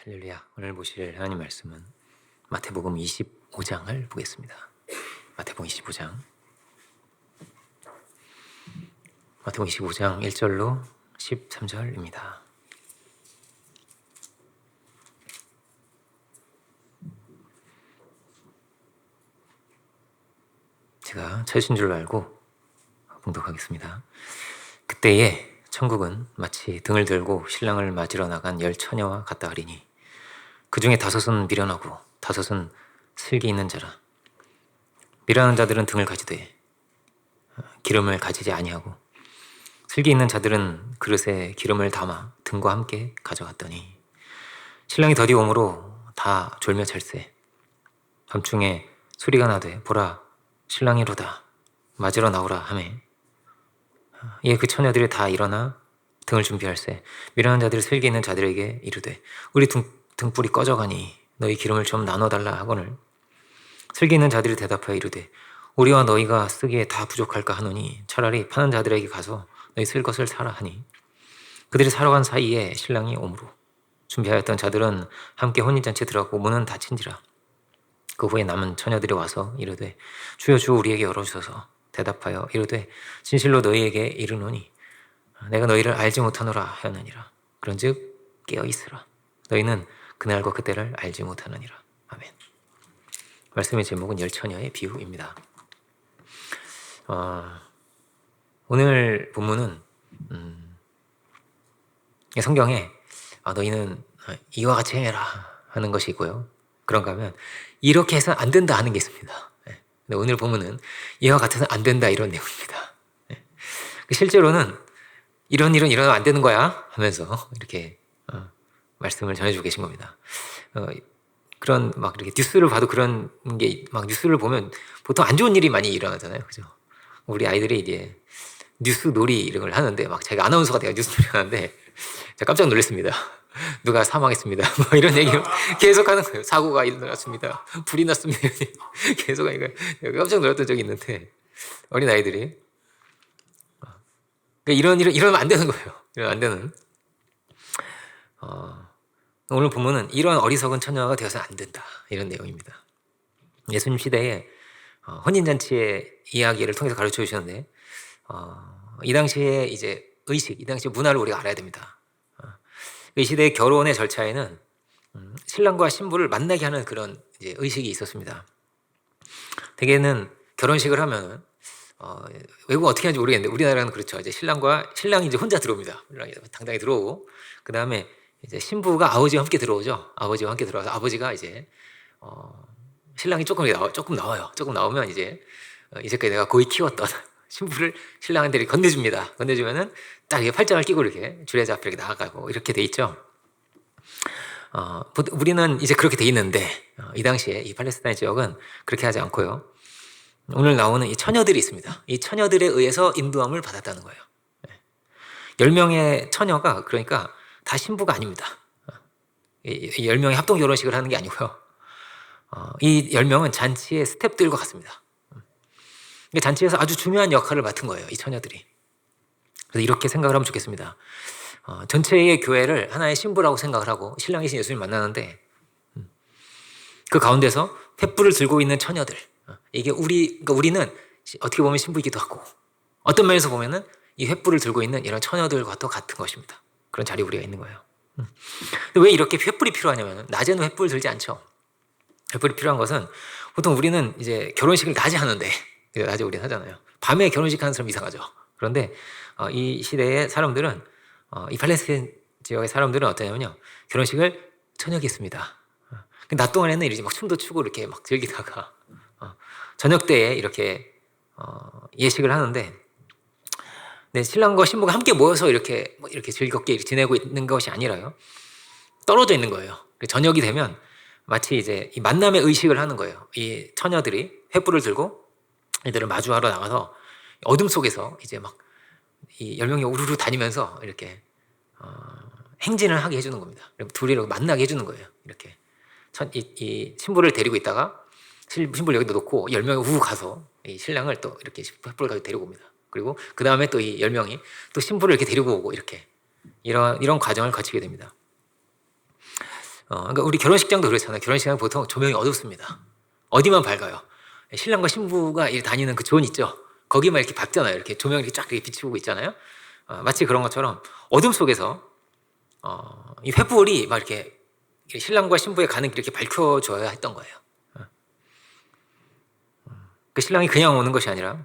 할렐루야. 오늘 보실 하나님 말씀은 마태복음 25장을 보겠습니다. 마태복음 25장. 마태복음 25장 1절로 13절입니다. 제가 찾으신 줄 알고 봉독하겠습니다. 그때에 천국은 마치 등을 들고 신랑을 맞으러 나간 10처녀와 같다 하리니 그 중에 5은 미련하고 5은 슬기 있는 자라. 미련한 자들은 등을 가지되 기름을 가지지 아니하고 슬기 있는 자들은 그릇에 기름을 담아 등과 함께 가져갔더니 신랑이 더디 오므로 다 졸며 찰세. 밤중에 소리가 나되 보라 신랑이로다 맞으러 나오라 하매 이에 그 처녀들이 다 일어나 등을 준비할세. 미련한 자들이 슬기 있는 자들에게 이르되 우리 등불이 꺼져가니 너희 기름을 좀 나눠달라 하거늘 슬기 있는 자들이 대답하여 이르되 우리와 너희가 쓰기에 다 부족할까 하노니 차라리 파는 자들에게 가서 너희 쓸 것을 사라 하니 그들이 사러 간 사이에 신랑이 오므로 준비하였던 자들은 함께 혼인잔치에 들어가고 문은 닫힌지라. 그 후에 남은 처녀들이 와서 이르되 주여 주 우리에게 열어주소서. 대답하여 이르되 진실로 너희에게 이르노니 내가 너희를 알지 못하노라 하였느니라. 그런즉 깨어있으라. 너희는 그날과 그때를 알지 못하느니라. 아멘. 말씀의 제목은 10처녀의 비유입니다. 오늘 본문은 성경에 너희는 이와 같이 행해라 하는 것이 있고요. 그런가 하면 이렇게 해서는 안 된다 하는 게 있습니다. 근데 오늘 본문은 이와 같아서는 안 된다 이런 내용입니다. 실제로는 이런 안 되는 거야 하면서 이렇게 말씀을 전해주고 계신 겁니다. 그런 막 이렇게 뉴스를 봐도 그런 게 막 뉴스를 보면 보통 안 좋은 일이 많이 일어나잖아요, 그죠? 우리 아이들이 이제 뉴스 놀이 이런 걸 하는데 막 자기가 아나운서가 돼가 뉴스 놀이 하는데 제가 깜짝 놀랐습니다. 누가 사망했습니다. 뭐 이런 얘기 계속 하는 거예요. 사고가 일어났습니다. 불이 났습니다. 계속 하니까 깜짝 놀랐던 적이 있는데 어린 아이들이 그러니까 이러면 안 되는 거예요. 이러면 안 되는. 오늘 본문은 이런 어리석은 처녀가 되어서는 안 된다 이런 내용입니다. 예수님 시대에 혼인잔치의 이야기를 통해서 가르쳐 주셨는데 이 당시에 이제 의식, 이 당시의 문화를 우리가 알아야 됩니다. 이 시대의 결혼의 절차에는 신랑과 신부를 만나게 하는 그런 이제 의식이 있었습니다. 대개는 결혼식을 하면은 외국 어떻게 하는지 모르겠는데 우리나라는 그렇죠. 이제 신랑이 이제 혼자 들어옵니다. 신랑이 당당히 들어오고 그 다음에 이제 신부가 아버지와 함께 들어오죠. 아버지와 함께 들어와서 아버지가 이제 신랑이 조금 나와요. 조금 나오면 이제까지 내가 고이 키웠던 신부를 신랑한테 이렇게 건네줍니다. 건네주면은 딱 이렇게 팔짱을 끼고 이렇게 주례자 앞에 이렇게 나아가고 이렇게 돼 있죠. 우리는 이제 그렇게 돼 있는데 이 당시에 이 팔레스타인 지역은 그렇게 하지 않고요. 오늘 나오는 이 처녀들이 있습니다. 이 처녀들에 의해서 인도함을 받았다는 거예요. 10명의 처녀가 그러니까 다 신부가 아닙니다. 이 10명이 합동 결혼식을 하는 게 아니고요. 이 10명은 잔치의 스텝들과 같습니다. 잔치에서 아주 중요한 역할을 맡은 거예요. 이 처녀들이. 그래서 이렇게 생각을 하면 좋겠습니다. 전체의 교회를 하나의 신부라고 생각을 하고 신랑이신 예수님 만나는데 그 가운데서 횃불을 들고 있는 처녀들. 이게 그러니까 우리는 어떻게 보면 신부이기도 하고 어떤 면에서 보면은 이 횃불을 들고 있는 이런 처녀들과 또 같은 것입니다. 그런 자리에 우리가 있는 거예요. 근데 왜 이렇게 횃불이 필요하냐면 낮에는 횃불 들지 않죠. 횃불이 필요한 것은 보통 우리는 이제 결혼식을 낮에 하는데 낮에 우리는 하잖아요. 밤에 결혼식 하는 사람 이상하죠. 그런데 이 시대의 사람들은 이 팔레스타인 지역의 사람들은 어떠냐면요. 결혼식을 저녁에 했습니다. 낮 동안에는 이렇게 막 춤도 추고 이렇게 막 즐기다가 저녁 때에 이렇게 예식을 하는데 신랑과 신부가 함께 모여서 이렇게 즐겁게 지내고 있는 것이 아니라요. 떨어져 있는 거예요. 저녁이 되면 마치 이제 이 만남의 의식을 하는 거예요. 이 처녀들이 횃불을 들고 이들을 마주하러 나가서 어둠 속에서 이제 막 이 10명이 우르르 다니면서 이렇게 행진을 하게 해주는 겁니다. 둘이 만나게 해주는 거예요. 이렇게 이 신부를 데리고 있다가 신부를 여기다 놓고 10명이 우르르 가서 이 신랑을 또 이렇게 횃불을 가지고 데리고 옵니다. 그리고 그 다음에 또 이 10명이 또 신부를 이렇게 데리고 오고 이렇게 이런 과정을 거치게 됩니다. 그러니까 우리 결혼식장도 그렇잖아요. 결혼식장 보통 조명이 어둡습니다. 어디만 밝아요. 신랑과 신부가 다니는 그 존 있죠. 거기만 이렇게 밝잖아요. 이렇게 조명이 이렇게 쫙 이렇게 비치고 있잖아요. 마치 그런 것처럼 어둠 속에서 이 횃불이 막 이렇게 신랑과 신부의 가는 길 이렇게 밝혀줘야 했던 거예요. 그 신랑이 그냥 오는 것이 아니라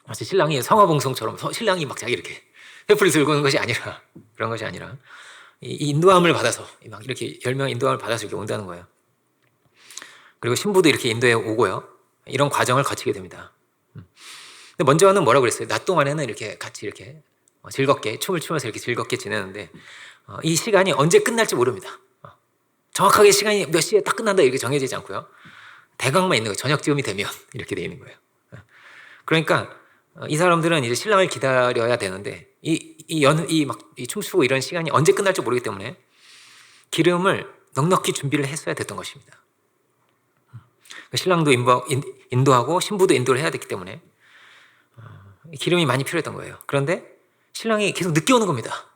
마치 신랑이 성화봉송처럼 신랑이 막 자기 이렇게 횃불을 들고 오는 것이 아니라 그런 것이 아니라 이 인도함을 받아서 막 이렇게 10명 인도함을 받아서 이렇게 온다는 거예요. 그리고 신부도 이렇게 인도에 오고요. 이런 과정을 거치게 됩니다. 근데 먼저는 뭐라고 그랬어요? 낮 동안에는 이렇게 같이 이렇게 즐겁게 춤을 추면서 이렇게 즐겁게 지내는데 이 시간이 언제 끝날지 모릅니다. 정확하게 시간이 몇 시에 딱 끝난다 이렇게 정해지지 않고요. 대강만 있는 거예요. 저녁쯤이 되면 이렇게 돼 있는 거예요. 그러니까 이 사람들은 이제 신랑을 기다려야 되는데 이 춤추고 이런 시간이 언제 끝날지 모르기 때문에 기름을 넉넉히 준비를 했어야 됐던 것입니다. 신랑도 인도하고 신부도 인도를 해야 됐기 때문에 기름이 많이 필요했던 거예요. 그런데 신랑이 계속 늦게 오는 겁니다.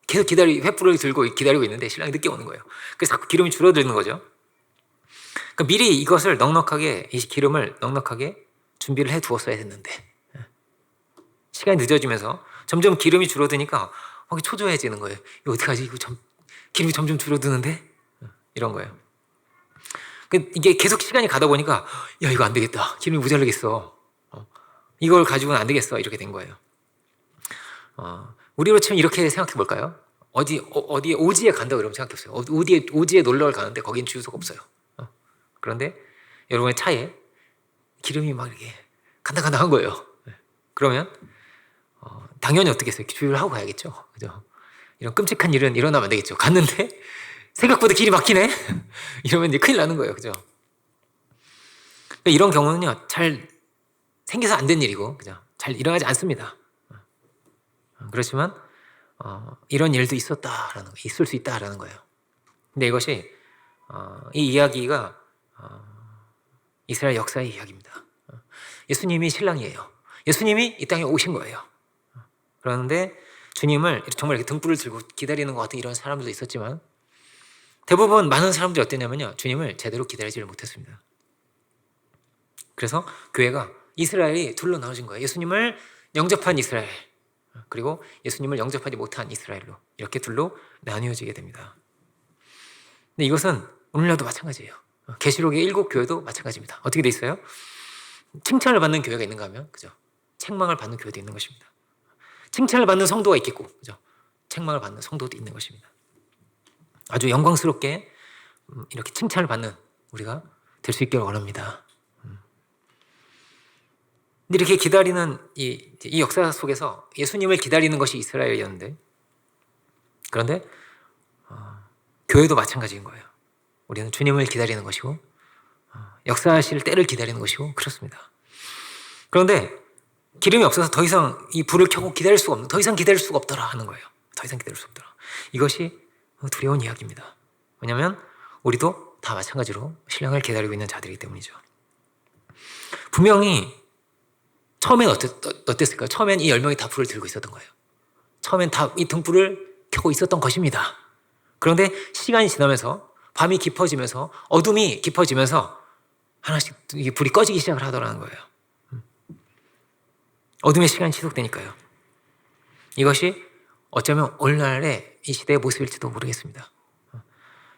계속 횃불을 들고 기다리고 있는데 신랑이 늦게 오는 거예요. 그래서 자꾸 기름이 줄어드는 거죠. 그러니까 미리 이 기름을 넉넉하게 준비를 해 두었어야 했는데 시간이 늦어지면서 점점 기름이 줄어드니까 초조해지는 거예요. 이거 어떡하지? 기름이 점점 줄어드는데? 이런 거예요. 이게 계속 시간이 가다 보니까 야 이거 안 되겠다. 기름이 모자르겠어. 이걸 가지고는 안 되겠어. 이렇게 된 거예요. 우리로 치면 이렇게 생각해 볼까요? 어디에 오지에 간다 그러면 생각해 보세요. 오지에 놀러를 가는데 거긴 주유소가 없어요. 그런데 여러분의 차에 기름이 막 이렇게 간다 한 거예요. 그러면 당연히 어떻게 했어요? 주유를 하고 가야겠죠. 그죠? 이런 끔찍한 일은 일어나면 안 되겠죠. 갔는데 생각보다 길이 막히네? 이러면 이제 큰일 나는 거예요. 그죠? 이런 경우는요, 잘 생겨서 안 된 일이고, 그죠? 잘 일어나지 않습니다. 그렇지만, 이런 일도 있을 수 있다라는 거예요. 근데 이것이, 이 이야기가, 이스라엘 역사의 이야기입니다. 예수님이 신랑이에요. 예수님이 이 땅에 오신 거예요. 그런데 주님을 정말 이렇게 등불을 들고 기다리는 것 같은 이런 사람들도 있었지만, 대부분 많은 사람들이 어땠냐면요. 주님을 제대로 기다리지를 못했습니다. 그래서 교회가 이스라엘이 둘로 나눠진 거예요. 예수님을 영접한 이스라엘, 그리고 예수님을 영접하지 못한 이스라엘로 이렇게 둘로 나뉘어지게 됩니다. 근데 이것은 오늘날도 마찬가지예요. 계시록의 7교회도 마찬가지입니다. 어떻게 돼 있어요? 칭찬을 받는 교회가 있는가 하면 그죠? 책망을 받는 교회도 있는 것입니다. 칭찬을 받는 성도가 있겠고, 그죠? 책망을 받는 성도도 있는 것입니다. 아주 영광스럽게 이렇게 칭찬을 받는 우리가 될 수 있기를 원합니다. 근데 이렇게 기다리는 이 역사 속에서 예수님을 기다리는 것이 이스라엘이었는데, 그런데 교회도 마찬가지인 거예요. 우리는 주님을 기다리는 것이고 역사하실 때를 기다리는 것이고 그렇습니다. 그런데 기름이 없어서 더 이상 이 불을 켜고 더 이상 기다릴 수가 없더라 하는 거예요. 더 이상 기다릴 수 없더라. 이것이 두려운 이야기입니다. 왜냐하면 우리도 다 마찬가지로 신랑을 기다리고 있는 자들이기 때문이죠. 분명히 처음엔 어땠을까요? 처음엔 이 10명이 다 불을 들고 있었던 거예요. 처음엔 다 이 등불을 켜고 있었던 것입니다. 그런데 시간이 지나면서 밤이 깊어지면서 어둠이 깊어지면서 하나씩 이게 불이 꺼지기 시작을 하더라는 거예요. 어둠의 시간이 지속되니까요. 이것이 어쩌면 오늘날의 이 시대의 모습일지도 모르겠습니다.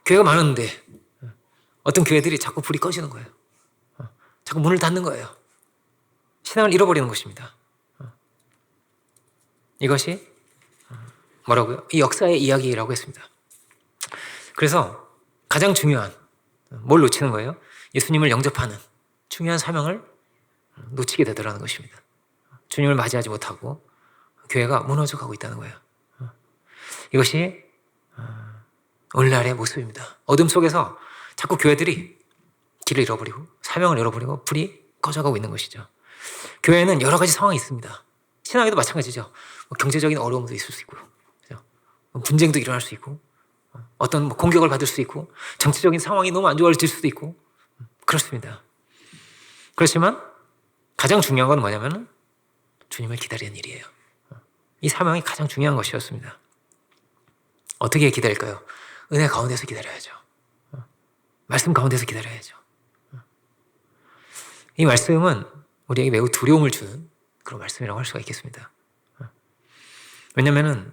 교회가 많은데 어떤 교회들이 자꾸 불이 꺼지는 거예요. 자꾸 문을 닫는 거예요. 신앙을 잃어버리는 것입니다. 이것이 뭐라고요? 이 역사의 이야기라고 했습니다. 그래서 가장 중요한 뭘 놓치는 거예요? 예수님을 영접하는 중요한 사명을 놓치게 되더라는 것입니다. 주님을 맞이하지 못하고 교회가 무너져 가고 있다는 거예요. 이것이 오늘날의 모습입니다. 어둠 속에서 자꾸 교회들이 길을 잃어버리고 사명을 잃어버리고 불이 꺼져가고 있는 것이죠. 교회는 여러 가지 상황이 있습니다. 신앙에도 마찬가지죠. 경제적인 어려움도 있을 수 있고요. 분쟁도 일어날 수 있고 어떤 공격을 받을 수 있고 정치적인 상황이 너무 안 좋아질 수도 있고 그렇습니다. 그렇지만 가장 중요한 건 뭐냐면 주님을 기다리는 일이에요. 이 사명이 가장 중요한 것이었습니다. 어떻게 기다릴까요? 은혜 가운데서 기다려야죠. 말씀 가운데서 기다려야죠. 이 말씀은 우리에게 매우 두려움을 주는 그런 말씀이라고 할 수가 있겠습니다. 왜냐하면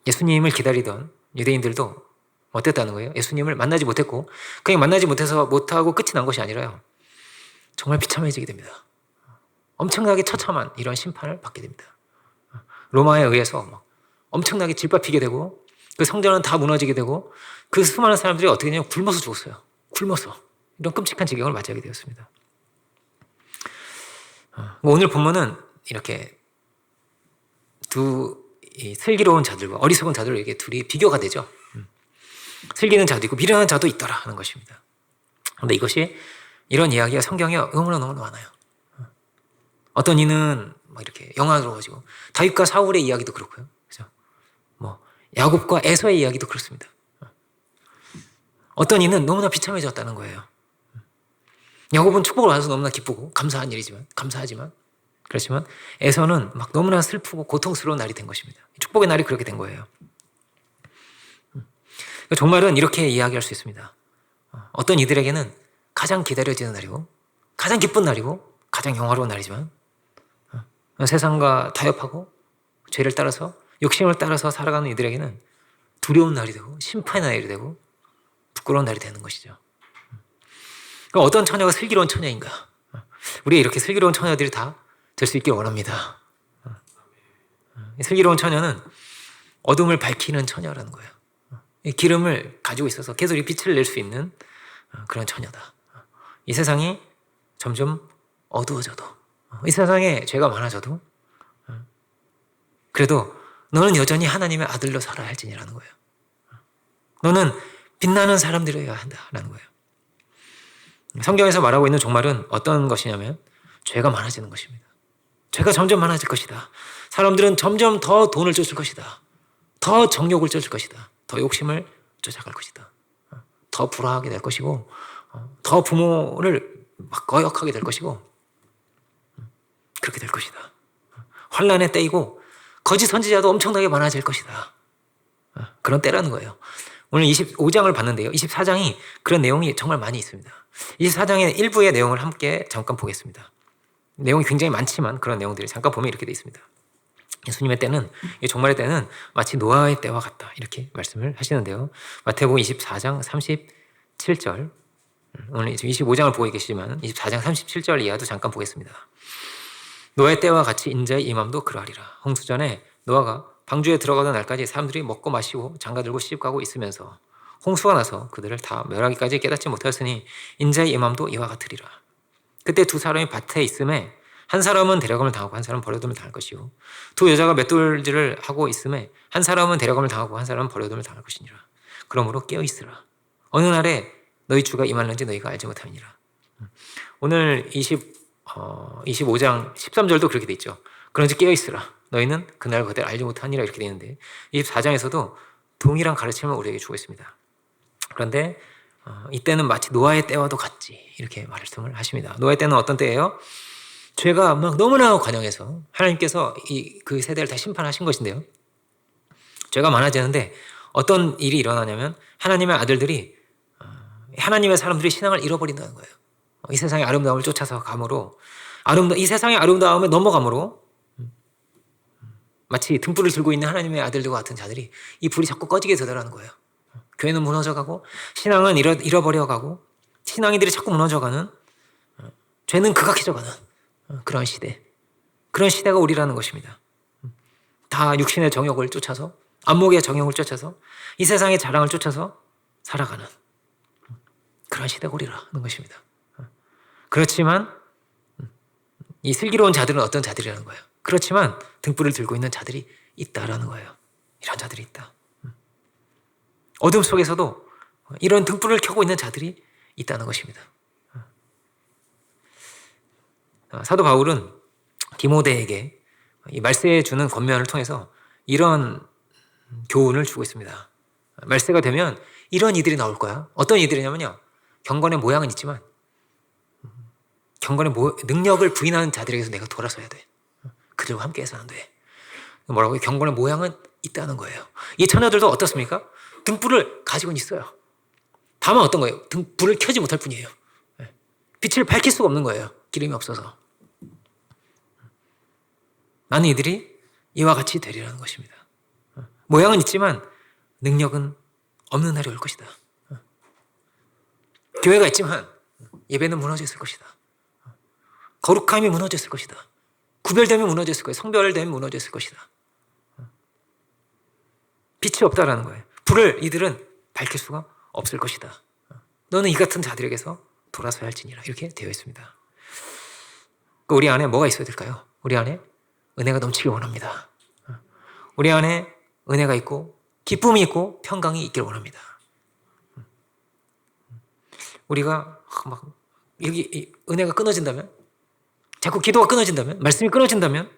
예수님을 기다리던 유대인들도 어땠다는 거예요? 예수님을 만나지 못했고, 그냥 만나지 못하고 끝이 난 것이 아니라요, 정말 비참해지게 됩니다. 엄청나게 처참한 이런 심판을 받게 됩니다. 로마에 의해서 막 엄청나게 질밟히게 되고, 그 성전은 다 무너지게 되고, 그 수많은 사람들이 어떻게 되냐면 굶어서 죽었어요. 굶어서. 이런 끔찍한 지경을 맞이하게 되었습니다. 오늘 본문은 이렇게 이 슬기로운 자들과 어리석은 자들, 이렇게 둘이 비교가 되죠. 슬기는 자도 있고 미련한 자도 있더라 하는 것입니다. 그런데 이런 이야기가 성경에 너무나 많아요. 어떤 이는 막 이렇게 영화로워지고, 다윗과 사울의 이야기도 그렇고요. 그죠? 야곱과 에서의 이야기도 그렇습니다. 어떤 이는 너무나 비참해졌다는 거예요. 야곱은 축복을 받아서 너무나 기쁘고 감사하지만 그렇지만 에서는 막 너무나 슬프고 고통스러운 날이 된 것입니다. 축복의 날이 그렇게 된 거예요. 종말은 이렇게 이야기할 수 있습니다. 어떤 이들에게는 가장 기다려지는 날이고, 가장 기쁜 날이고, 가장 영화로운 날이지만, 세상과 타협하고 죄를 따라서, 욕심을 따라서 살아가는 이들에게는 두려운 날이 되고, 심판의 날이 되고, 부끄러운 날이 되는 것이죠. 그럼 어떤 처녀가 슬기로운 처녀인가? 우리 이렇게 슬기로운 처녀들이 다 될 수 있길 원합니다. 슬기로운 처녀는 어둠을 밝히는 처녀라는 거예요. 이 기름을 가지고 있어서 계속 이 빛을 낼 수 있는 그런 처녀다. 이 세상이 점점 어두워져도, 이 세상에 죄가 많아져도, 그래도 너는 여전히 하나님의 아들로 살아야 할지니라는 거예요. 너는 빛나는 사람들이어야 한다라는 거예요. 성경에서 말하고 있는 종말은 어떤 것이냐면 죄가 많아지는 것입니다. 죄가 점점 많아질 것이다. 사람들은 점점 더 돈을 쫓을 것이다. 더 정욕을 쫓을 것이다. 더 욕심을 쫓아갈 것이다. 더 불화하게 될 것이고, 더 부모를 막 거역하게 될 것이고, 그렇게 될 것이다. 환난의 때이고 거짓 선지자도 엄청나게 많아질 것이다. 그런 때라는 거예요. 오늘 25장을 봤는데요, 24장이 그런 내용이 정말 많이 있습니다. 24장의 일부의 내용을 함께 잠깐 보겠습니다. 내용이 굉장히 많지만 그런 내용들이 잠깐 보면 이렇게 되어 있습니다. 예수님의 때는, 이 종말의 때는 마치 노아의 때와 같다, 이렇게 말씀을 하시는데요. 마태복음 24장 37절, 오늘 25장을 보고 계시지만 24장 37절 이하도 잠깐 보겠습니다. 노아의 때와 같이 인자의 임함도 그러하리라. 홍수전에 노아가 방주에 들어가던 날까지 사람들이 먹고 마시고 장가들고 시집가고 있으면서 홍수가 나서 그들을 다 멸하기까지 깨닫지 못하였으니 인자의 임함도 이와 같으리라. 그때 두 사람이 밭에 있음에 한 사람은 데려감을 당하고 한 사람은 버려둠을 당할 것이요, 두 여자가 맷돌질을 하고 있음에 한 사람은 데려감을 당하고 한 사람은 버려둠을 당할 것이니라. 그러므로 깨어 있으라. 어느 날에 너희 주가 임하는지 너희가 알지 못함이니라. 오늘 25장 13절도 그렇게 돼 있죠. 그런지 깨어 있으라. 너희는 그날 그대를 알지 못하니라, 이렇게 돼 있는데 24장에서도 동일한 가르침을 우리에게 주고 있습니다. 그런데 이때는 마치 노아의 때와도 같지, 이렇게 말씀을 하십니다. 노아의 때는 어떤 때예요? 죄가 막 너무나 관영해서 하나님께서 그 세대를 다 심판하신 것인데요, 죄가 많아지는데 어떤 일이 일어나냐면 하나님의 아들들이, 하나님의 사람들이 신앙을 잃어버린다는 거예요. 이 세상의 아름다움을 쫓아서 감으로, 이 세상의 아름다움에 넘어감으로 마치 등불을 들고 있는 하나님의 아들들과 같은 자들이 이 불이 자꾸 꺼지게 되더라는 거예요. 교회는 무너져가고 신앙은 잃어버려가고 신앙이들이 자꾸 무너져가는, 죄는 극악해져가는 그런 시대가 우리라는 것입니다. 다 육신의 정욕을 쫓아서, 안목의 정욕을 쫓아서, 이 세상의 자랑을 쫓아서 살아가는 그런 시대가 우리라는 것입니다. 그렇지만 이 슬기로운 자들은 어떤 자들이라는 거예요? 그렇지만 등불을 들고 있는 자들이 있다라는 거예요. 이런 자들이 있다. 어둠 속에서도 이런 등불을 켜고 있는 자들이 있다는 것입니다. 사도 바울은 디모데에게 이 말세에 주는 권면을 통해서 이런 교훈을 주고 있습니다. 말세가 되면 이런 이들이 나올 거야. 어떤 이들이냐면요, 경건의 모양은 있지만 경건의 능력을 부인하는 자들에게서 내가 돌아서야 돼. 그들과 함께 해서는 안 돼. 뭐라고요? 경건의 모양은 있다는 거예요. 이 처녀들도 어떻습니까? 등불을 가지고는 있어요. 다만 어떤 거예요? 불을 켜지 못할 뿐이에요. 빛을 밝힐 수가 없는 거예요. 기름이 없어서. 나는 이들이 이와 같이 되리라는 것입니다. 모양은 있지만 능력은 없는 날이 올 것이다. 교회가 있지만 예배는 무너졌을 것이다. 거룩함이 무너졌을 것이다. 구별됨이 무너졌을 거예요. 성별됨이 무너졌을 것이다. 빛이 없다라는 거예요. 불을 이들은 밝힐 수가 없을 것이다. 너는 이 같은 자들에게서 돌아서야 할지니라. 이렇게 되어 있습니다. 우리 안에 뭐가 있어야 될까요? 우리 안에 은혜가 넘치길 원합니다. 우리 안에 은혜가 있고 기쁨이 있고 평강이 있길 원합니다. 우리가 막 여기 은혜가 끊어진다면, 자꾸 기도가 끊어진다면, 말씀이 끊어진다면,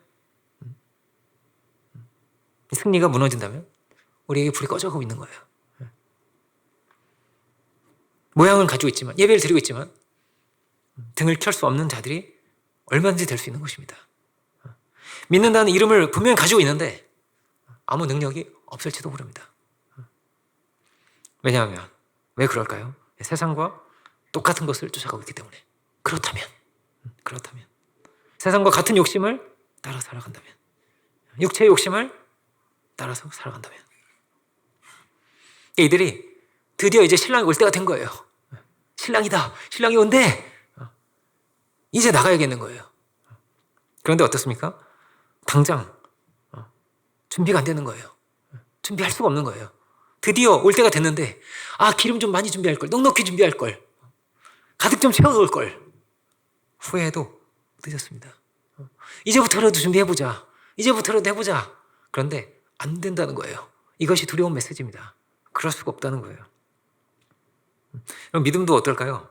승리가 무너진다면 우리에게 불이 꺼져가고 있는 거예요. 모양을 가지고 있지만, 예배를 드리고 있지만 등을 켤 수 없는 자들이 얼마든지 될 수 있는 것입니다. 믿는다는 이름을 분명히 가지고 있는데 아무 능력이 없을지도 모릅니다. 왜냐하면, 왜 그럴까요? 세상과 똑같은 것을 쫓아가고 있기 때문에. 그렇다면 세상과 같은 욕심을 따라 살아간다면, 육체의 욕심을 따라서 살아간다면, 이들이 드디어 이제 신랑이 올 때가 된 거예요. 신랑이다. 신랑이 온대. 이제 나가야겠는 거예요. 그런데 어떻습니까? 당장 준비가 안 되는 거예요. 준비할 수가 없는 거예요. 드디어 올 때가 됐는데, 기름 좀 많이 준비할 걸, 넉넉히 준비할 걸, 가득 좀 채워놓을 걸. 후회해도 늦었습니다. 이제부터라도 준비해보자. 이제부터라도 해보자. 그런데 안 된다는 거예요. 이것이 두려운 메시지입니다. 그럴 수가 없다는 거예요. 그럼 믿음도 어떨까요?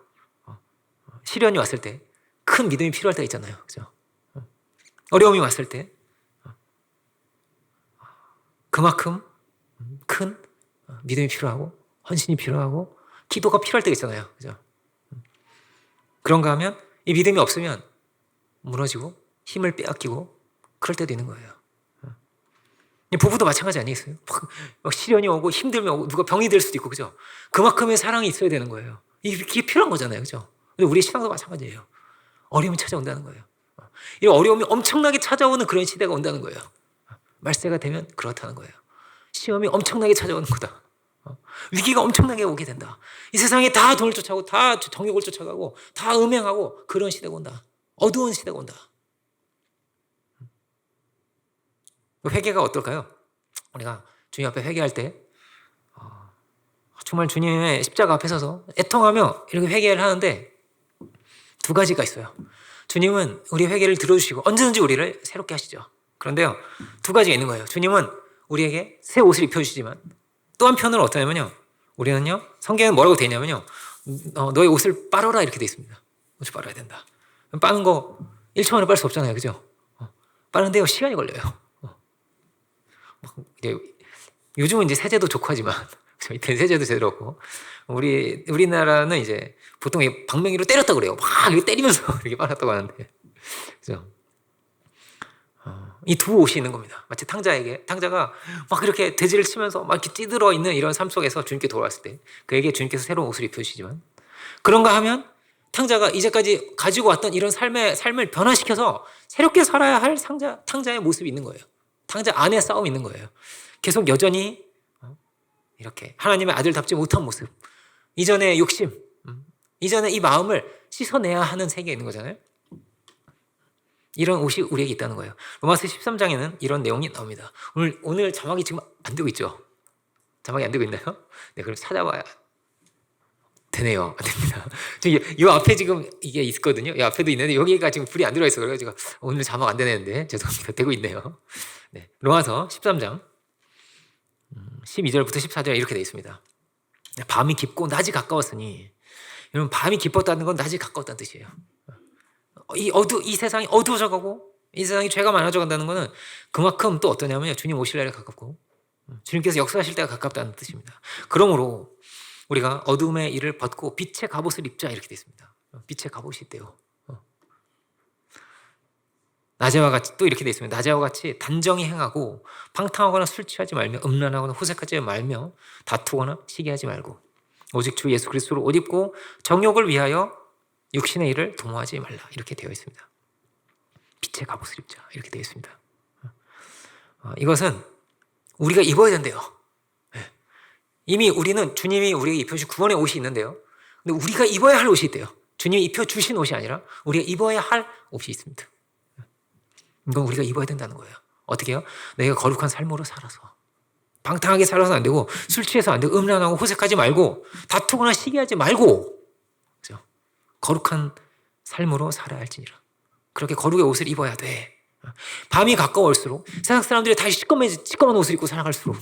시련이 왔을 때 큰 믿음이 필요할 때 있잖아요. 그죠? 어려움이 왔을 때 그만큼 큰 믿음이 필요하고 헌신이 필요하고 기도가 필요할 때가 있잖아요. 그죠? 그런가 하면 이 믿음이 없으면 무너지고 힘을 빼앗기고 그럴 때도 있는 거예요. 부부도 마찬가지 아니겠어요? 막 시련이 오고 힘들면 오고 누가 병이 될 수도 있고, 그죠? 그만큼의 사랑이 있어야 되는 거예요. 이게 필요한 거잖아요. 그죠? 근데 우리 신앙도 마찬가지예요. 어려움이 찾아온다는 거예요. 이 어려움이 엄청나게 찾아오는 그런 시대가 온다는 거예요. 말세가 되면 그렇다는 거예요. 시험이 엄청나게 찾아오는 거다. 위기가 엄청나게 오게 된다. 이 세상에 다 돈을 쫓아가고 다 정욕을 쫓아가고 다 음행하고 그런 시대가 온다. 어두운 시대가 온다. 회개가 어떨까요? 우리가 주님 앞에 회개할 때 정말 주님의 십자가 앞에 서서 애통하며 이렇게 회개를 하는데 두 가지가 있어요. 주님은 우리 회개를 들어주시고 언제든지 우리를 새롭게 하시죠. 그런데요, 두 가지가 있는 거예요. 주님은 우리에게 새 옷을 입혀주시지만 또 한편으로 어떠냐면요, 우리는요, 성경에는 뭐라고 되어 있냐면요, 너의 옷을 빨아라 이렇게 되어 있습니다. 옷을 빨아야 된다. 빠는 거 1초 만에 빨 수 없잖아요. 그죠? 빠는데요, 시간이 걸려요. 이제 요즘은 이제 세제도 좋고 하지만 이때는 세제도 제대로 없고, 우리나라는 이제 보통 방맹이로 때렸다고 그래요. 막 이렇게 때리면서 이렇게 빨았다고 하는데, 그죠? 이 두 옷이 있는 겁니다. 마치 탕자가 막 이렇게 돼지를 치면서 막 이렇게 찌들어 있는 이런 삶 속에서 주님께 돌아왔을 때 그에게 주님께서 새로운 옷을 입혀주시지만, 그런가 하면 탕자가 이제까지 가지고 왔던 이런 삶을 변화시켜서 새롭게 살아야 할 탕자의 모습이 있는 거예요. 탕자 안에 싸움이 있는 거예요. 계속 여전히 이렇게 하나님의 아들답지 못한 모습, 이전의 욕심, 이전의 이 마음을 씻어내야 하는 세계에 있는 거잖아요. 이런 옷이 우리에게 있다는 거예요. 로마서 13장에는 이런 내용이 나옵니다. 오늘 자막이 지금 안 되고 있죠? 자막이 안 되고 있나요? 네, 그럼 찾아봐야 되네요. 안 됩니다. 이 앞에 지금 이게 있거든요. 이 앞에도 있는데 여기가 지금 불이 안 들어와 있어. 그래서 오늘 자막 안 되는데 죄송합니다. 되고 있네요. 네, 로마서 13장 12절부터 14절 이렇게 되어 있습니다. 밤이 깊고 낮이 가까웠으니, 여러분, 밤이 깊었다는 건 낮이 가까웠다는 뜻이에요. 이 세상이 어두워져 가고 이 세상이 죄가 많아져 간다는 것은 그만큼 또 어떠냐면요, 주님 오실 날에 가깝고 주님께서 역사하실 때가 가깝다는 뜻입니다. 그러므로 우리가 어둠의 일을 벗고 빛의 갑옷을 입자 이렇게 되어 있습니다. 빛의 갑옷이 있대요. 낮에와 같이 또 이렇게 되어 있습니다. 낮에와 같이 단정히 행하고 방탕하거나 술 취하지 말며 음란하거나 호색하지 말며 다투거나 시기하지 말고 오직 주 예수 그리스도를 옷 입고 정욕을 위하여 육신의 일을 도모하지 말라. 이렇게 되어 있습니다. 빛의 갑옷을 입자. 이렇게 되어 있습니다. 이것은 우리가 입어야 된대요. 이미 우리는 주님이 우리에게 입혀주신 구원의 옷이 있는데요. 근데 우리가 입어야 할 옷이 있대요. 주님이 입혀주신 옷이 아니라 우리가 입어야 할 옷이 있습니다. 이건 우리가 입어야 된다는 거예요. 어떻게 해요? 내가 거룩한 삶으로 살아서. 방탕하게 살아서 안 되고, 술 취해서 안 되고, 음란하고 호색하지 말고, 다투거나 시기하지 말고, 그죠? 거룩한 삶으로 살아야 할지니라. 그렇게 거룩의 옷을 입어야 돼. 밤이 가까울수록 세상 사람들이 다시 시꺼먼 옷을 입고 살아갈수록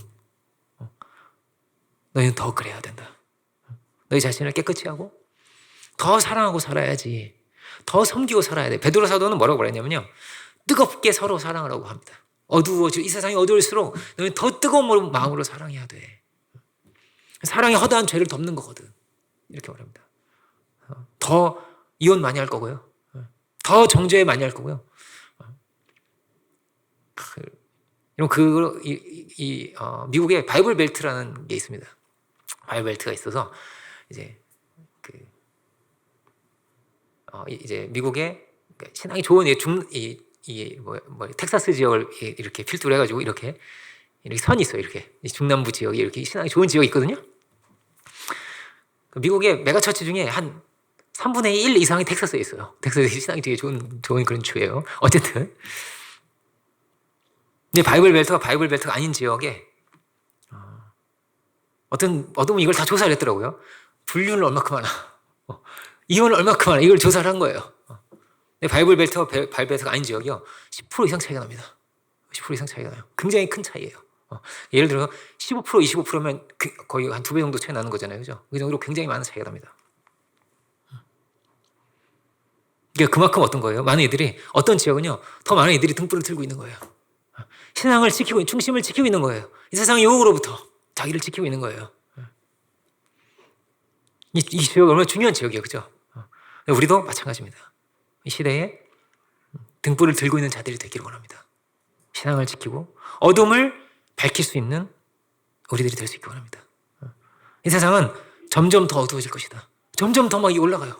너희는 더 그래야 된다. 너희 자신을 깨끗이 하고 더 사랑하고 살아야지. 더 섬기고 살아야 돼. 베드로 사도는 뭐라고 말했냐면요. 뜨겁게 서로 사랑하라고 합니다. 어두워지고 이 세상이 어두울수록 너희는 더 뜨거운 마음으로 사랑해야 돼. 사랑이 허다한 죄를 덮는 거거든. 이렇게 말합니다. 더 이혼 많이 할 거고요. 더 정죄 많이 할 거고요. 미국에 바이블 벨트라는 게 있습니다. 바이블 벨트가 있어서 이제 미국의 신앙이 좋은 텍사스 지역을 이렇게 필두로 해가지고 이렇게 선이 있어요. 이렇게 중남부 지역에 이렇게 신앙이 좋은 지역이 있거든요. 미국의 메가처치 중에 한 3분의 1 이상이 텍사스에 있어요. 텍사스 신앙이 되게 좋은 그런 주예요. 어쨌든 근데 바이블 벨트가 아닌 지역에 어떤 이걸 다 조사를 했더라고요. 불륜을 얼마큼 하나, 이혼을 얼마큼 하나 이걸 조사를 한 거예요. 근데 바이블 벨트가 아닌 지역이요 10% 이상 차이가 납니다. 10% 이상 차이가 나요. 굉장히 큰 차이예요. 예를 들어 15% 25%면 거의 한 2배 정도 차이 나는 거잖아요, 그죠? 그 정도로 굉장히 많은 차이가 납니다. 이게 그만큼 어떤 거예요? 어떤 지역은요 더 많은 이들이 등불을 들고 있는 거예요. 신앙을 지키고 중심을 지키고 있는 거예요. 이 세상의 유혹으로부터 자기를 지키고 있는 거예요. 이 지역이 얼마나 중요한 지역이에요, 그죠? 우리도 마찬가지입니다. 이 시대에 등불을 들고 있는 자들이 되기를 원합니다. 신앙을 지키고 어둠을 밝힐 수 있는 우리들이 될 수 있기 원합니다. 이 세상은 점점 더 어두워질 것이다. 점점 더 막이 올라가요.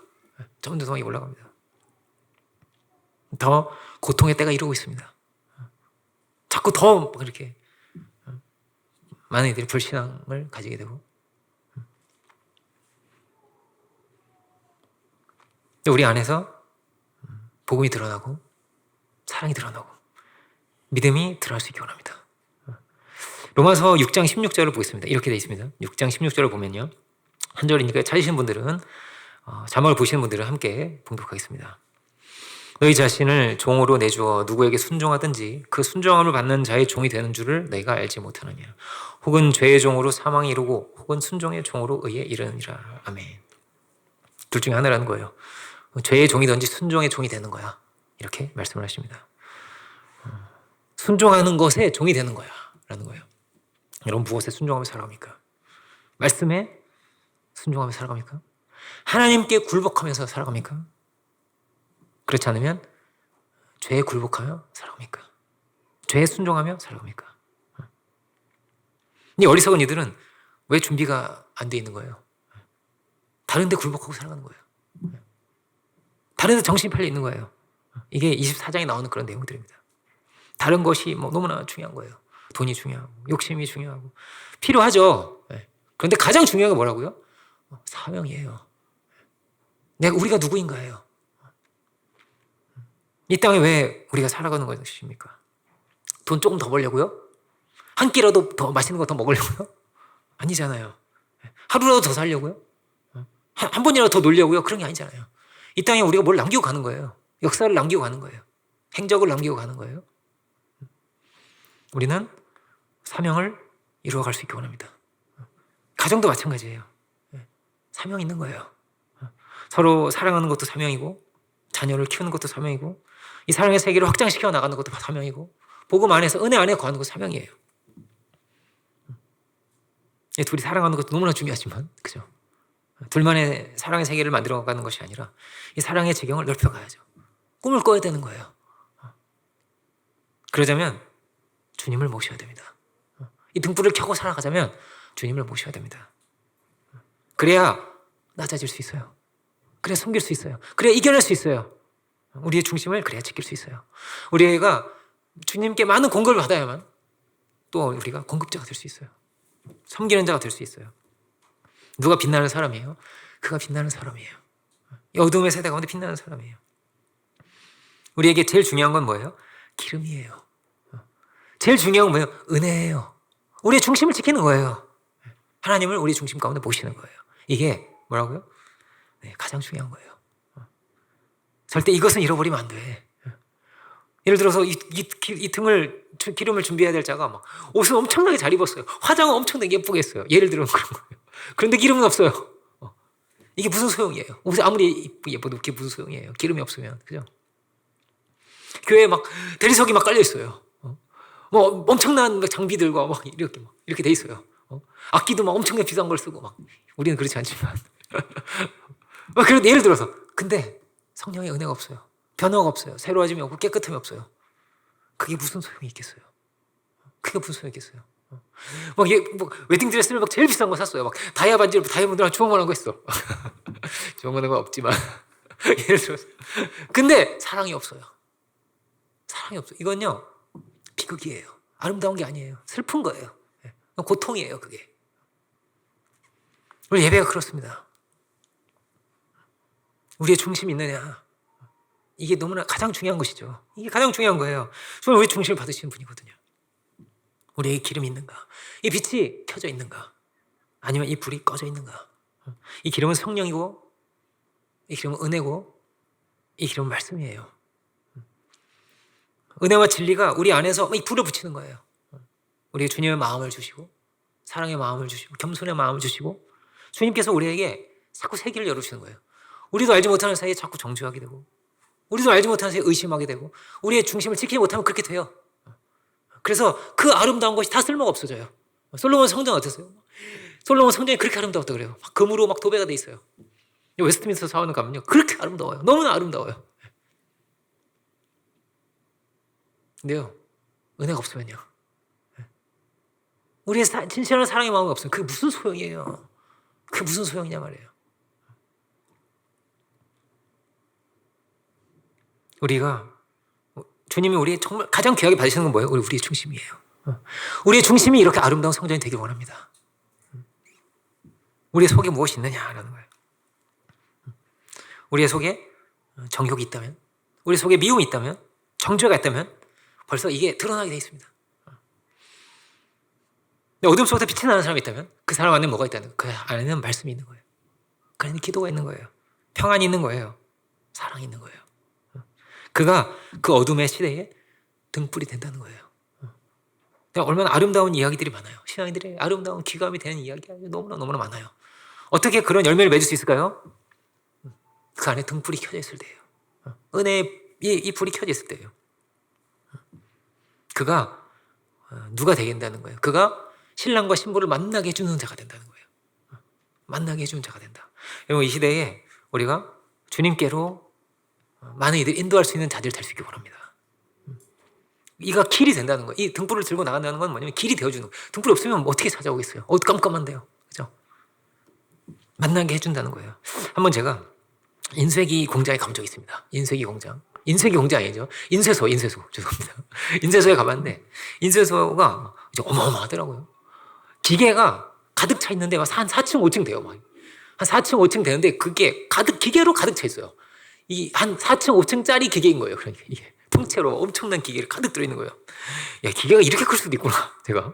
점점 더 막이 올라갑니다. 더 고통의 때가 이루고 있습니다. 자꾸 더 이렇게 많은 이들이 불신앙을 가지게 되고, 우리 안에서 복음이 드러나고 사랑이 드러나고 믿음이 드러날 수 있기 원합니다. 로마서 6장 16절을 보겠습니다. 이렇게 되어 있습니다. 6장 16절을 보면요, 한 절이니까 찾으시는 분들은 자막을 보시는 분들은 함께 봉독하겠습니다. 너희 자신을 종으로 내주어 누구에게 순종하든지 그 순종함을 받는 자의 종이 되는 줄을 내가 알지 못하느냐. 혹은 죄의 종으로 사망에 이르고 혹은 순종의 종으로 의에 이르느니라. 아멘. 둘 중에 하나라는 거예요. 죄의 종이든지 순종의 종이 되는 거야. 이렇게 말씀을 하십니다. 순종하는 것에 종이 되는 거야 라는 거예요. 여러분 무엇에 순종하며 살아갑니까? 말씀에 순종하며 살아갑니까? 하나님께 굴복하면서 살아갑니까? 그렇지 않으면 죄에 굴복하며 살아갑니까? 죄에 순종하며 살아갑니까? 이 어리석은 이들은 왜 준비가 안 돼 있는 거예요? 다른 데 굴복하고 살아가는 거예요. 다른 데 정신이 팔려 있는 거예요. 이게 24장에 나오는 그런 내용들입니다. 다른 것이 너무나 중요한 거예요. 돈이 중요하고 욕심이 중요하고 필요하죠. 그런데 가장 중요한 게 뭐라고요? 사명이에요. 우리가 누구인가예요. 이 땅에 왜 우리가 살아가는 것입니까? 돈 조금 더 벌려고요? 한 끼라도 더 맛있는 거 더 먹으려고요? 아니잖아요. 하루라도 더 살려고요? 한 번이라도 더 놀려고요? 그런 게 아니잖아요. 이 땅에 우리가 뭘 남기고 가는 거예요. 역사를 남기고 가는 거예요. 행적을 남기고 가는 거예요. 우리는 사명을 이루어갈 수 있기 원합니다. 가정도 마찬가지예요. 사명이 있는 거예요. 서로 사랑하는 것도 사명이고 자녀를 키우는 것도 사명이고 이 사랑의 세계를 확장시켜 나가는 것도 사명이고 복음 안에서 은혜 안에 거하는 것도 사명이에요. 둘이 사랑하는 것도 너무나 중요하지만, 그죠? 둘만의 사랑의 세계를 만들어가는 것이 아니라 이 사랑의 지경을 넓혀가야죠. 꿈을 꿔야 되는 거예요. 그러자면 주님을 모셔야 됩니다. 이 등불을 켜고 살아가자면 주님을 모셔야 됩니다. 그래야 낮아질 수 있어요. 그래야 숨길 수 있어요. 그래야 이겨낼 수 있어요. 우리의 중심을 그래야 지킬 수 있어요. 우리가 주님께 많은 공급을 받아야만 또 우리가 공급자가 될 수 있어요. 섬기는 자가 될 수 있어요. 누가 빛나는 사람이에요? 그가 빛나는 사람이에요. 이 어둠의 세대 가운데 빛나는 사람이에요. 우리에게 제일 중요한 건 뭐예요? 기름이에요. 제일 중요한 건 뭐예요? 은혜예요. 우리의 중심을 지키는 거예요. 하나님을 우리 중심 가운데 모시는 거예요. 이게 뭐라고요? 네, 가장 중요한 거예요. 절대 이것은 잃어버리면 안 돼. 예를 들어서 이 등을 기름을 준비해야 될 자가 막 옷을 엄청나게 잘 입었어요. 화장은 엄청나게 예쁘게 했어요. 예를 들면 그런 거예요. 그런데 기름은 없어요. 이게 무슨 소용이에요? 옷이 아무리 예뻐도 그게 무슨 소용이에요? 기름이 없으면. 그죠? 교회에 막 대리석이 막 깔려 있어요. 뭐 엄청난 장비들과 막 이렇게 돼 있어요. 악기도 막 엄청나게 비싼 걸 쓰고 막 우리는 그렇지 않지만. 그런데 예를 들어서 근데 성령의 은혜가 없어요. 변화가 없어요. 새로워짐이 없고 깨끗함이 없어요. 그게 무슨 소용이 있겠어요? 그게 무슨 소용이 있겠어요? 막 웨딩드레스를 막 제일 비싼 거 샀어요. 막 다이아 반지를 다이아몬드랑 주워만한 거 했어. 주워만한 건 없지만 예를 들어서 근데 사랑이 없어요. 사랑이 없어요. 이건요 비극이에요. 아름다운 게 아니에요. 슬픈 거예요. 고통이에요. 그게. 우리 예배가 그렇습니다. 우리의 중심이 있느냐? 이게 너무나 가장 중요한 것이죠. 이게 가장 중요한 거예요. 정말 우리 중심을 받으시는 분이거든요. 우리의 기름이 있는가? 이 빛이 켜져 있는가? 아니면 이 불이 꺼져 있는가? 이 기름은 성령이고 이 기름은 은혜고 이 기름은 말씀이에요. 은혜와 진리가 우리 안에서 이 불을 붙이는 거예요. 우리의 주님의 마음을 주시고 사랑의 마음을 주시고 겸손의 마음을 주시고 주님께서 우리에게 자꾸 새 길을 열어주시는 거예요. 우리도 알지 못하는 사이에 자꾸 정죄하게 되고 우리도 알지 못하는 사이에 의심하게 되고 우리의 중심을 지키지 못하면 그렇게 돼요. 그래서 그 아름다운 것이 다 쓸모가 없어져요. 솔로몬 성전 어땠어요? 솔로몬 성전이 그렇게 아름다웠다 그래요. 막 금으로 막 도배가 돼 있어요. 웨스트민스터 사원을 가면요 그렇게 아름다워요. 너무나 아름다워요. 근데요 은혜가 없으면요 우리의 진실한 사랑의 마음이 없으면 그게 무슨 소용이에요? 그게 무슨 소용이냐 말이에요. 우리가 주님이 우리의 정말 가장 귀하게 받으시는 건 뭐예요? 우리의 중심이에요. 우리의 중심이 이렇게 아름다운 성전이 되길 원합니다. 우리의 속에 무엇이 있느냐라는 거예요. 우리의 속에 정욕이 있다면, 우리 속에 미움이 있다면, 정죄가 있다면 벌써 이게 드러나게 되어 있습니다. 어둠 속에서 빛이 나는 사람이 있다면 그 사람 안에 뭐가 있다는 거예요? 그 안에는 말씀이 있는 거예요. 그 안에 기도가 있는 거예요. 평안이 있는 거예요. 사랑이 있는 거예요. 그가 그 어둠의 시대에 등불이 된다는 거예요. 얼마나 아름다운 이야기들이 많아요. 신앙인들의 아름다운 귀감이 되는 이야기가 너무나 많아요. 어떻게 그런 열매를 맺을 수 있을까요? 그 안에 등불이 켜져 있을 때예요. 은혜의 이 불이 켜져 있을 때예요. 그가 누가 되겠다는 거예요? 그가 신랑과 신부를 만나게 해주는 자가 된다는 거예요. 만나게 해주는 자가 된다. 여러분 이 시대에 우리가 주님께로 많은 이들 인도할 수 있는 자들 될 수 있길 원합니다. 이가 길이 된다는 거예요. 이 등불을 들고 나간다는 건 뭐냐면 길이 되어주는 거예요. 등불이 없으면 어떻게 찾아오겠어요? 깜깜한데요. 그죠? 만나게 해준다는 거예요. 한번 제가 인쇄기 공장에 간 적이 있습니다. 인쇄기 공장 아니죠. 인쇄소 죄송합니다. 인쇄소에 가봤는데 인쇄소가 이제 어마어마하더라고요. 기계가 가득 차 있는데 한 4층 5층 돼요. 한 4층 5층 되는데 그게 기계로 가득 차 있어요. 이 한 4층 5층짜리 기계인 거예요. 그러니까 이게 통째로 엄청난 기계를 가득 들어있는 거예요. 야, 기계가 이렇게 클 수도 있구나. 제가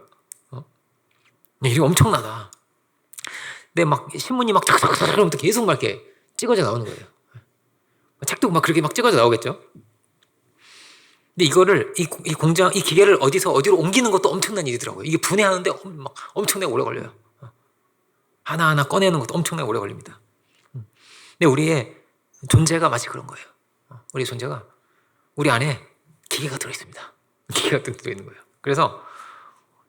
이게 엄청나다. 근데 막 신문이 막 쫙쫙쫙 계속 막 이렇게 찍어져 나오는 거예요. 책도 막 그렇게 막 찍어져 나오겠죠. 근데 이거를 이 공장 이 기계를 어디로 옮기는 것도 엄청난 일이더라고요. 이게 분해하는데 막 엄청나게 오래 걸려요. 하나하나 꺼내는 것도 엄청나게 오래 걸립니다. 근데 우리의 존재가 마치 그런 거예요. 우리의 존재가 우리 안에 기계가 들어있습니다. 기계가 들어있는 거예요. 그래서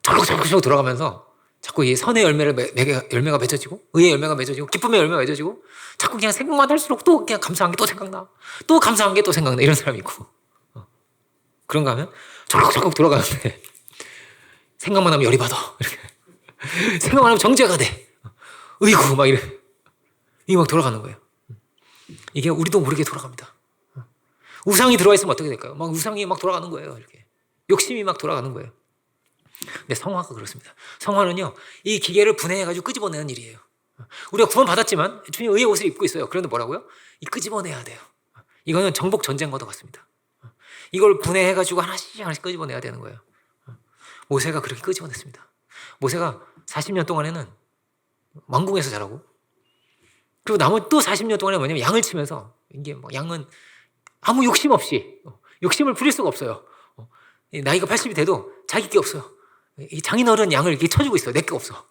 자꾸 돌아가면서 자꾸 이 선의 열매가 맺어지고 의의 열매가 맺어지고 기쁨의 열매가 맺어지고 자꾸 그냥 생각만 할수록 또 그냥 감사한 게 또 생각나. 또 감사한 게 또 생각나. 이런 사람이 있고 그런가 하면 자꾸 돌아가는데 생각만 하면 열이 받아. 이렇게. 생각만 하면 정죄가 돼. 의구 막 이래. 이게 막 돌아가는 거예요. 이게 우리도 모르게 돌아갑니다. 우상이 들어와 있으면 어떻게 될까요? 막 우상이 막 돌아가는 거예요. 이렇게 욕심이 막 돌아가는 거예요. 근데 성화가 그렇습니다. 성화는요, 이 기계를 분해해가지고 끄집어내는 일이에요. 우리가 구원 받았지만 주님 의의 옷을 입고 있어요. 그런데 뭐라고요? 이 끄집어내야 돼요. 이거는 정복 전쟁과도 같습니다. 이걸 분해해가지고 하나씩 끄집어내야 되는 거예요. 모세가 그렇게 끄집어냈습니다. 모세가 40년 동안에는 왕궁에서 자라고, 그리고 나머지 또 40년 동안에 뭐냐면 양을 치면서, 이게 뭐 양은 아무 욕심 없이, 욕심을 부릴 수가 없어요. 나이가 80이 돼도 자기 게 없어요. 이 장인어른 양을 이렇게 쳐주고 있어요. 내 게 없어.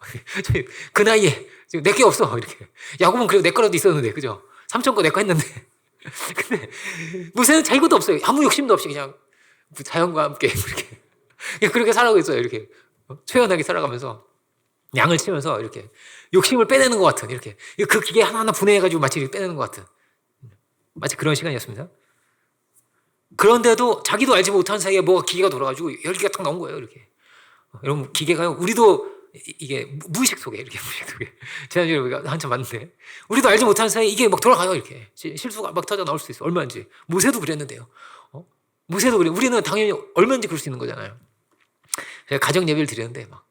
그 나이에 내 게 없어. 이렇게. 야곱은 그래도 내 거라도 있었는데, 그죠? 삼촌 거 내 거 했는데. 근데 모세는 자기 것도 없어요. 아무 욕심도 없이 그냥 자연과 함께 이렇게 그렇게 살아가고 있어요. 이렇게 초연하게 살아가면서 양을 치면서 이렇게 욕심을 빼내는 것 같은, 이렇게 그 기계 하나하나 분해해가지고 마치 이렇게 빼내는 것 같은, 마치 그런 시간이었습니다. 그런데도 자기도 알지 못한 사이에 뭐가 기계가 돌아가지고 열기가 탁 나온 거예요. 이렇게. 여러분, 기계가요, 우리도 이게 무의식 속에, 이렇게 무의식 속에, 지난주에 우리가 한참 봤는데, 우리도 알지 못한 사이에 이게 막 돌아가요. 이렇게 실수가 막 터져 나올 수 있어. 얼마인지. 모세도 그랬는데요. 모세도 그래. 우리는 당연히 얼마인지 그럴 수 있는 거잖아요. 제가 가정 예배를 드리는데 막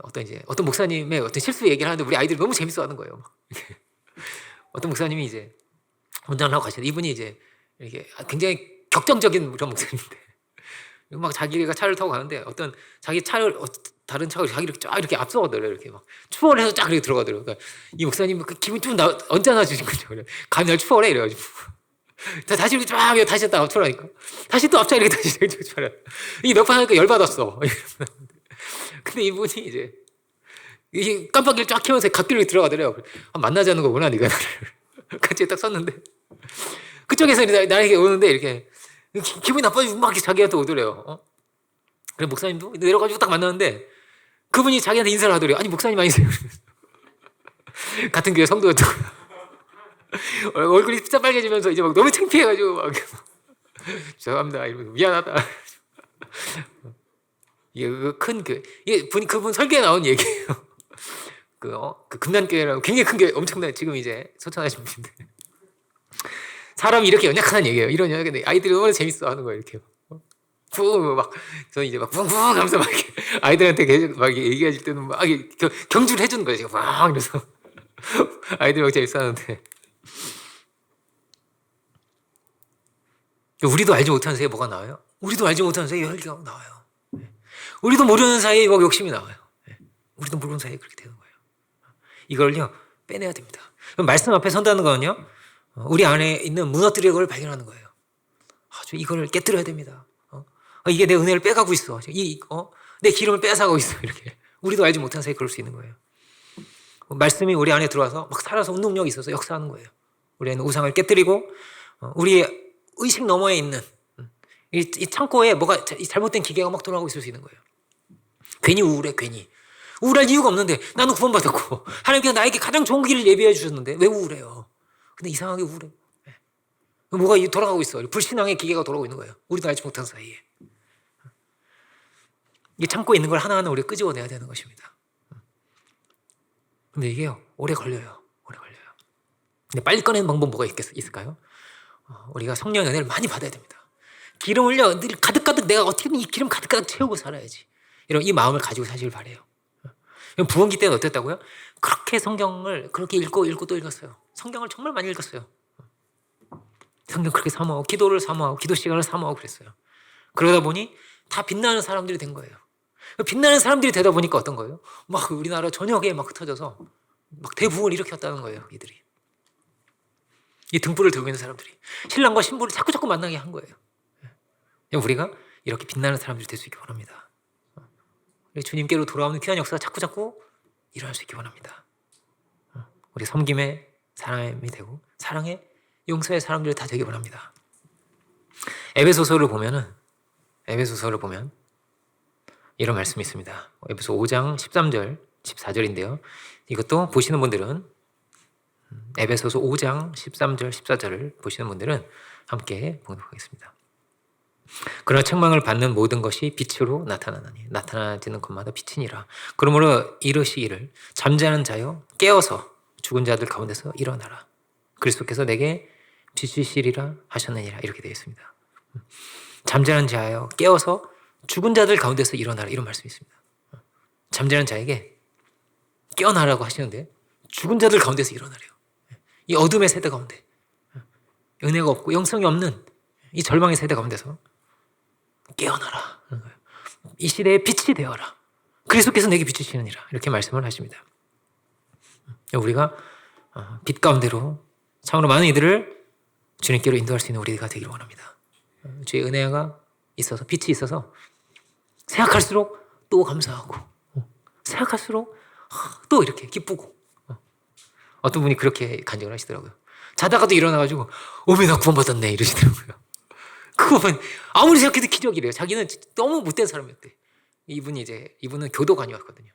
어떤 목사님의 어떤 실수 얘기를 하는데 우리 아이들이 너무 재밌어하는 거예요. 막. 어떤 목사님이 이제 운전을 하고 가시는데, 이분이 이제 이렇게 굉장히 격정적인 그런 목사님인데, 막 자기가 차를 타고 가는데 어떤 자기 차를 다른 차가 자기를 쫙 이렇게 앞서가더래요. 이렇게 막 추월해서 쫙 이렇게 들어가더래요. 그러니까 이 목사님 그 기분 좀 언짢아 주신 거죠. 감히 날 추월해 이래가지고 다시 이렇게 쫙 다시 했다가 앞차라니까 다시 또 앞차 이렇게 다시 추월해. 이게 몇 번 하니까 열받았어. 근데 이분이 이제 이 깜빡이를 쫙 켜면서 갓길로 들어가더래요. 만나지 않는 거구나, 네가 나를. 같이 딱 섰는데 그쪽에서 나에게 오는데 이렇게 기분이 나빠지고 막 자기한테 오더래요. 그래, 목사님도 내려가지고 딱 만났는데 그분이 자기한테 인사를 하더래요. 아니, 목사님 아니세요? 같은 교회 성도였다고. 얼굴이 진짜 빨개지면서 이제 막 너무 창피해가지고 막 죄송합니다 이러면서 미안하다. 이게 큰 교회, 이게 그분 설교에 나온 얘기예요. 그 금난교회라고 굉장히 큰 교회, 엄청난, 지금 이제 소천하신 분인데, 사람이 이렇게 연약하다는 얘기예요. 이런 연약한데 아이들이 너무 재밌어 하는 거예요. 이렇게 막 저는 이제 막 붕붕 하면서 막 이렇게 아이들한테 계속 막 얘기해줄 때는 막 경주를 해주는 거예요. 제가 막 이러면서 아이들이 막 재밌어 하는데, 우리도 알지 못하는 사이에 뭐가 나와요? 우리도 알지 못하는 사이에 혈기가 나와요. 우리도 모르는 사이에 막 욕심이 나와요. 우리도 모르는 사이에 그렇게 되는 거예요. 이걸요, 빼내야 됩니다. 말씀 앞에 선다는 거는요, 우리 안에 있는 무너뜨릴 걸 발견하는 거예요. 아주 이걸 깨뜨려야 됩니다. 이게 내 은혜를 빼가고 있어. 내 기름을 뺏어가고 있어. 이렇게. 우리도 알지 못한 사이에 그럴 수 있는 거예요. 말씀이 우리 안에 들어와서 막 살아서 운동력이 있어서 역사하는 거예요. 우리 안에 우상을 깨뜨리고, 우리의 의식 너머에 있는 이 창고에 뭐가 잘못된 기계가 막 돌아가고 있을 수 있는 거예요. 괜히 우울해, 괜히. 우울할 이유가 없는데, 나는 구원받았고 하나님께서 나에게 가장 좋은 길을 예비해 주셨는데 왜 우울해요? 근데 이상하게 우울해. 뭐가 돌아가고 있어. 불신앙의 기계가 돌아오고 있는 거예요. 우리도 알지 못한 사이에. 이 창고에 있는 걸 하나하나 우리가 끄집어내야 되는 것입니다. 근데 이게요, 오래 걸려요. 근데 빨리 꺼내는 방법 뭐가 있을까요? 우리가 성령의 은혜를 많이 받아야 됩니다. 기름을요, 늘 가득가득, 내가 어떻게든 이 기름 가득가득 채우고 살아야지, 이런 이 마음을 가지고 사시길 바래요. 부흥기 때는 어땠다고요? 그렇게 성경을 그렇게 읽고 또 읽었어요. 성경을 정말 많이 읽었어요. 성경 그렇게 사모하고, 기도를 사모하고, 기도 시간을 사모하고 그랬어요. 그러다 보니 다 빛나는 사람들이 된 거예요. 빛나는 사람들이 되다 보니까 어떤 거예요? 막 우리나라 전역에 막 흩어져서 막 대부흥을 일으켰다는 거예요. 이들이, 이 등불을 들고 있는 사람들이 신랑과 신부를 자꾸 만나게 한 거예요. 우리가 이렇게 빛나는 사람들이 될 수 있기 원합니다. 주님께로 돌아오는 귀한 역사가 자꾸 일어날 수 있기 원합니다. 우리 섬김의 사람이 되고 사랑의 용서의 사람들이 다 되기 원합니다. 에베소서를 보면 이런 말씀이 있습니다. 에베소 5장 13절 14절인데요. 이것도 보시는 분들은, 에베소서 5장 13절 14절을 보시는 분들은 함께 보도록 하겠습니다. 그러나 책망을 받는 모든 것이 빛으로 나타나나니 나타나지는 것마다 빛이니라. 그러므로 이르시기를 잠자는 자여 깨어서 죽은 자들 가운데서 일어나라. 그리스도께서 내게 빛이시리라 하셨느니라. 이렇게 되어 있습니다. 잠자는 자여 깨어서 죽은 자들 가운데서 일어나라. 이런 말씀이 있습니다. 잠자는 자에게 깨어나라고 하시는데 죽은 자들 가운데서 일어나래요. 이 어둠의 세대 가운데, 은혜가 없고 영성이 없는 이 절망의 세대 가운데서 깨어나라. 이 시대의 빛이 되어라. 그리스도께서 내게 비추시느니라. 이렇게 말씀을 하십니다. 우리가 빛 가운데로 참으로 많은 이들을 주님께로 인도할 수 있는 우리가 되기를 원합니다. 주의 은혜가 있어서, 빛이 있어서 생각할수록 또 감사하고, 생각할수록 또 이렇게 기쁘고. 어떤 분이 그렇게 간증을 하시더라고요. 자다가도 일어나가지고 오메 나 구원받았네 이러시더라고요. 그거 보면 아무리 생각해도 기적이래요. 자기는 너무 못된 사람이었대. 이분은 교도관이었거든요.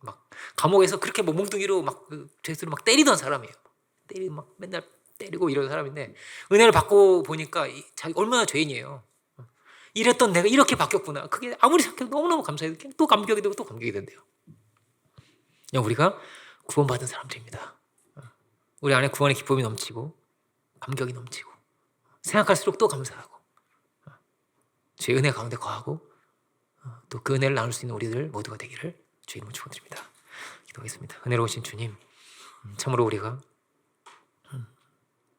막 감옥에서 그렇게 뭐 몽둥이로 막 죄수를 막 때리던 사람이에요. 막 맨날 때리고 이런 사람인데 은혜를 받고 보니까 자기 얼마나 죄인이에요. 이랬던 내가 이렇게 바뀌었구나. 그게 아무리 생각해도 너무너무 감사해요. 또 감격이 되고 또 감격이 된대요. 우리가 구원받은 사람들입니다. 우리 안에 구원의 기쁨이 넘치고 감격이 넘치고 생각할수록 또 감사하고 주의 은혜 가운데 거하고 또 그 은혜를 나눌 수 있는 우리들 모두가 되기를 주의 이름으로 축원드립니다. 기도하겠습니다. 은혜로우신 주님, 참으로 우리가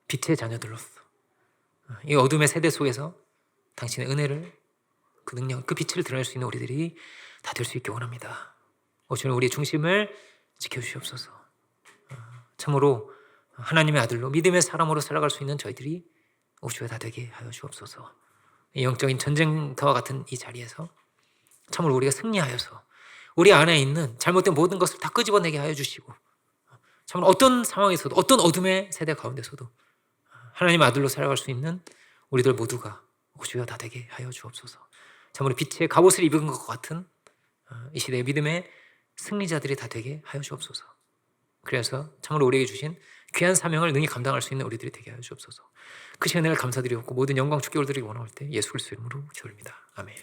빛의 자녀들로서 이 어둠의 세대 속에서 당신의 은혜를, 그 능력, 그 빛을 드러낼 수 있는 우리들이 다 될 수 있게 원합니다. 주님, 우리의 중심을 지켜주시옵소서. 참으로 하나님의 아들로 믿음의 사람으로 살아갈 수 있는 저희들이 주여 다 되게 하여 주옵소서. 이 영적인 전쟁터와 같은 이 자리에서 참으로 우리가 승리하여서 우리 안에 있는 잘못된 모든 것을 다 끄집어내게 하여 주시고, 참으로 어떤 상황에서도, 어떤 어둠의 세대 가운데서도 하나님의 아들로 살아갈 수 있는 우리들 모두가 주여 다 되게 하여 주옵소서. 참으로 빛의 갑옷을 입은 것 같은 이 시대의 믿음의 승리자들이 다 되게 하여 주옵소서. 그래서 참으로 우리에게 주신 귀한 사명을 능히 감당할 수 있는 우리들이 되게 하여 주옵소서. 그 은혜를 감사드리고 모든 영광 주께 올드리기 원할 때 예수 그리스도 이름으로 기도드립니다. 아멘.